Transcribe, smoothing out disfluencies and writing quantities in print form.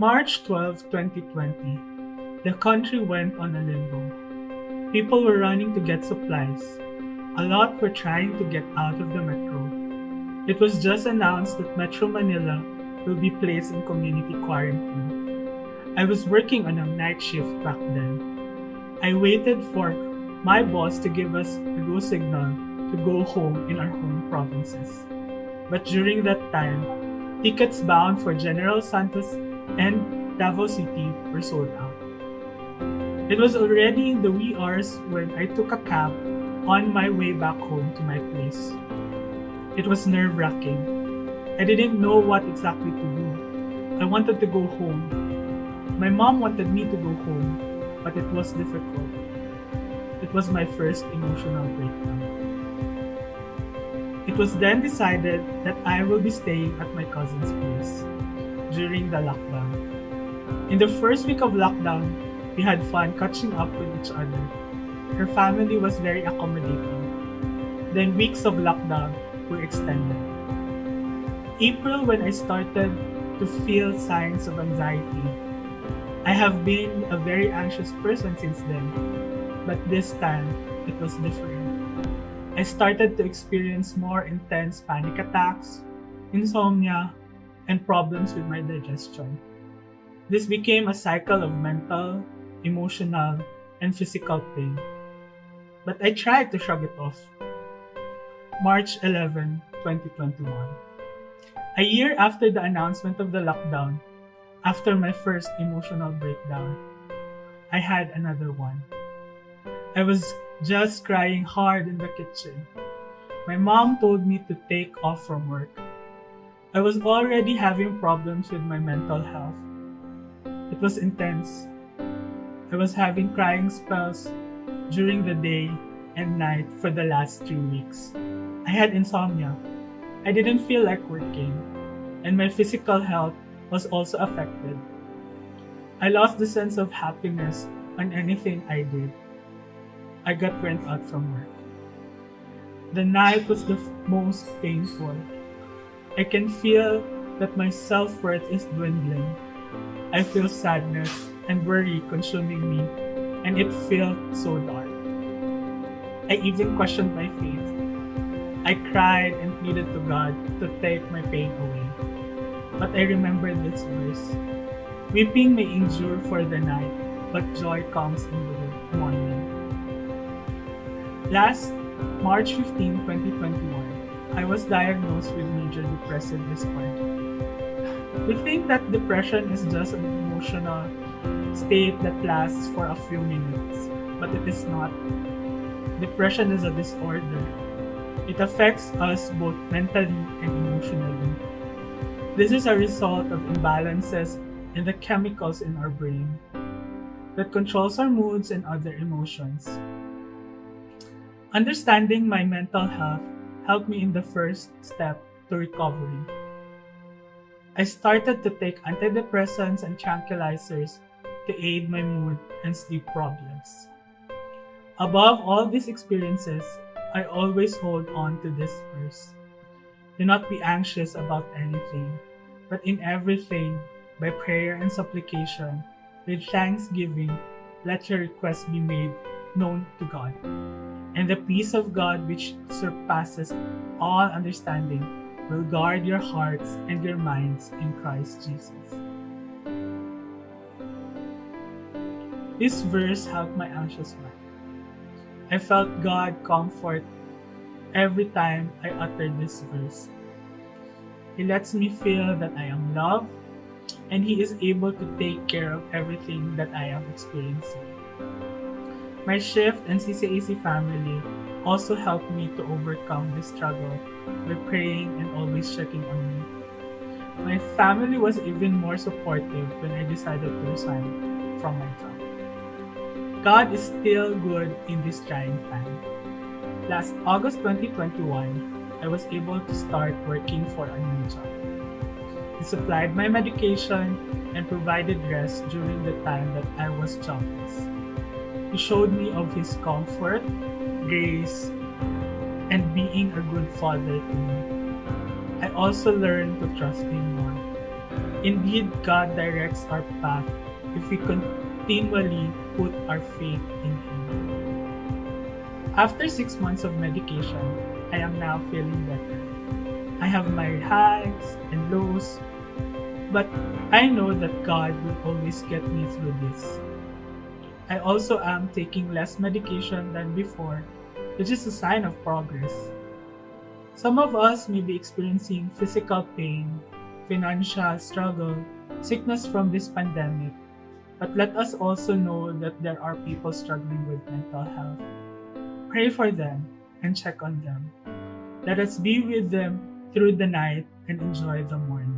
March 12, 2020, the country went on a limbo. People were running to get supplies. A lot were trying to get out of the metro. It was just announced that Metro Manila will be placed in community quarantine. I was working on a night shift back then. I waited for my boss to give us a go signal to go home in our home provinces. But during that time, tickets bound for General Santos and Davao City were sold out. It was already in the wee hours when I took a cab on my way back home to my place. It was nerve-wracking. I didn't know what exactly to do. I wanted to go home. My mom wanted me to go home, but it was difficult. It was my first emotional breakdown. It was then decided that I will be staying at my cousin's place during the lockdown. In the first week of lockdown, we had fun catching up with each other. Her family was very accommodating. Then weeks of lockdown were extended. April, when I started to feel signs of anxiety. I have been a very anxious person since then, but this time it was different. I started to experience more intense panic attacks, insomnia, and problems with my digestion. This became a cycle of mental, emotional, and physical pain. But I tried to shrug it off. March 11, 2021. A year after the announcement of the lockdown, after my first emotional breakdown, I had another one. I was just crying hard in the kitchen. My mom told me to take off from work. I was already having problems with my mental health. It was intense. I was having crying spells during the day and night for the last 3 weeks. I had insomnia. I didn't feel like working, and my physical health was also affected. I lost the sense of happiness on anything I did. I got burnt out from work. The night was the most painful. I can feel that my self-worth is dwindling. I feel sadness and worry consuming me, and it felt so dark. I even questioned my faith. I cried and pleaded to God to take my pain away. But I remembered this verse. Weeping may endure for the night, but joy comes in the morning. Last March 15, 2021, I was diagnosed with major depressive disorder. We think that depression is just an emotional state that lasts for a few minutes, but it is not. Depression is a disorder. It affects us both mentally and emotionally. This is a result of imbalances in the chemicals in our brain that controls our moods and other emotions. Understanding my mental health helped me in the first step to recovery. I started to take antidepressants and tranquilizers to aid my mood and sleep problems. Above all these experiences, I always hold on to this verse. Do not be anxious about anything, but in everything, by prayer and supplication, with thanksgiving, let your requests be made known to God. And the peace of God, which surpasses all understanding, will guard your hearts and your minds in Christ Jesus. This verse helped my anxious mind. I felt God comfort every time I uttered this verse. He lets me feel that I am loved, and He is able to take care of everything that I am experiencing. My shift and CCAC family also helped me to overcome this struggle by praying and always checking on me. My family was even more supportive when I decided to resign from my job. God is still good in this trying time. Last August 2021, I was able to start working for a new job. He supplied my medication and provided rest during the time that I was jobless. He showed me of His comfort, grace, and being a good father to me. I also learned to trust Him more. Indeed, God directs our path if we continually put our faith in Him. After 6 months of medication, I am now feeling better. I have my highs and lows, but I know that God will always get me through this. I also am taking less medication than before, which is a sign of progress. Some of us may be experiencing physical pain, financial struggle, sickness from this pandemic, but let us also know that there are people struggling with mental health. Pray for them and check on them. Let us be with them through the night and enjoy the morning.